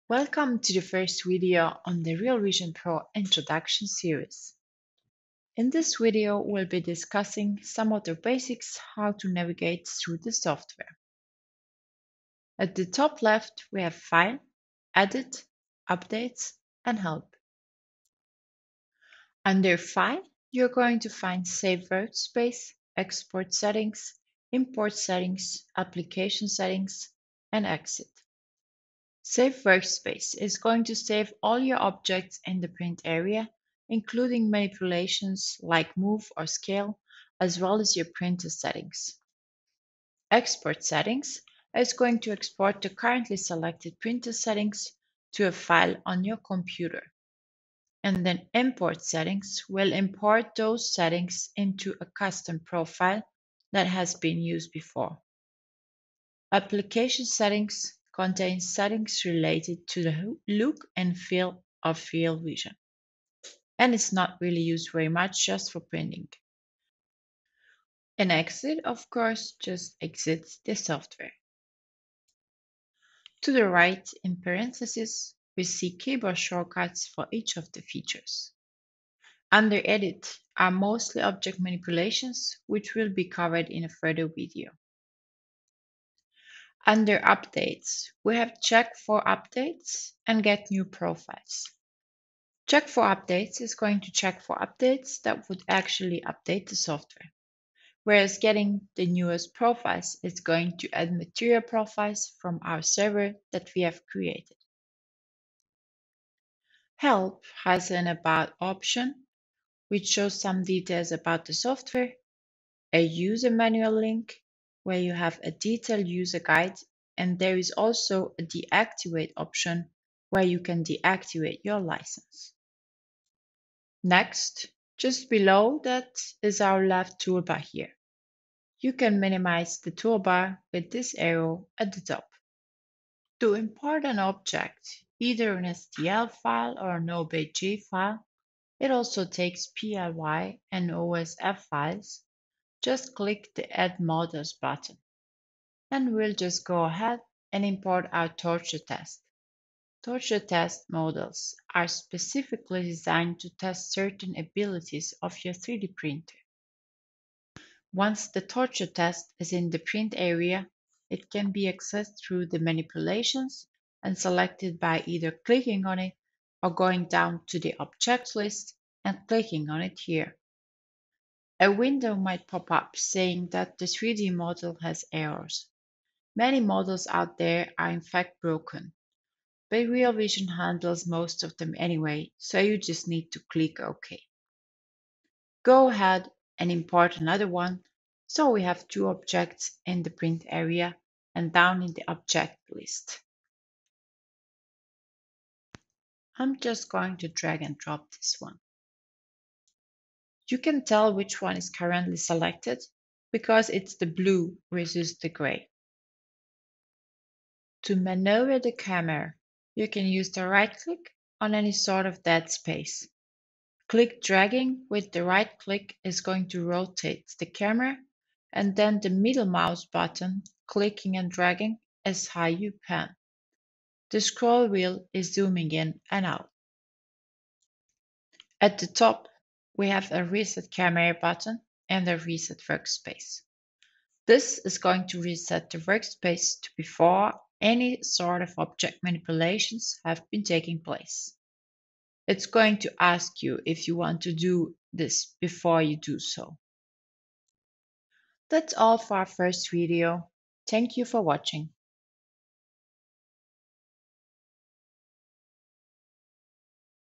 Welcome to the first video on the REALvision Pro Introduction series. In this video, we'll be discussing some of the basics how to navigate through the software. At the top left, we have File, Edit, Updates, and Help. Under File, you're going to find Save Workspace, Export Settings, Import Settings, Application Settings, and Exit. Save Workspace is going to save all your objects in the print area, including manipulations like move or scale, as well as your printer settings. Export Settings is going to export the currently selected printer settings to a file on your computer. And then Import Settings will import those settings into a custom profile that has been used before. Application Settings contains settings related to the look and feel of REALvision, and it's not really used very much, just for printing. An exit, of course, just exits the software. To the right, in parentheses, we see keyboard shortcuts for each of the features. Under Edit are mostly object manipulations, which will be covered in a further video. Under Updates, we have Check for Updates and Get New Profiles. Check for Updates is going to check for updates that would actually update the software, whereas Getting the newest profiles is going to add material profiles from our server that we have created. Help has an About option, which shows some details about the software, a user manual link, where you have a detailed user guide, and there is also a deactivate option where you can deactivate your license. Next, just below that is our left toolbar here. You can minimize the toolbar with this arrow at the top. To import an object, either an STL file or an OBJ file, it also takes PLY and OSF files. Just click the Add Models button, and we'll just go ahead and import our torture test. Torture test models are specifically designed to test certain abilities of your 3D printer. Once the torture test is in the print area, it can be accessed through the manipulations and selected by either clicking on it or going down to the object list and clicking on it here. A window might pop up saying that the 3D model has errors. Many models out there are in fact broken, but REALvision handles most of them anyway, so you just need to click OK. Go ahead and import another one, so we have two objects in the print area and down in the object list. I'm just going to drag and drop this one. You can tell which one is currently selected because it's the blue versus the gray. To maneuver the camera, you can use the right click on any sort of dead space. Click dragging with the right click is going to rotate the camera, and then the middle mouse button, clicking and dragging, is how you pan. The scroll wheel is zooming in and out. At the top, we have a Reset Camera button and a Reset Workspace. This is going to reset the workspace to before any sort of object manipulations have been taking place. It's going to ask you if you want to do this before you do so. That's all for our first video. Thank you for watching.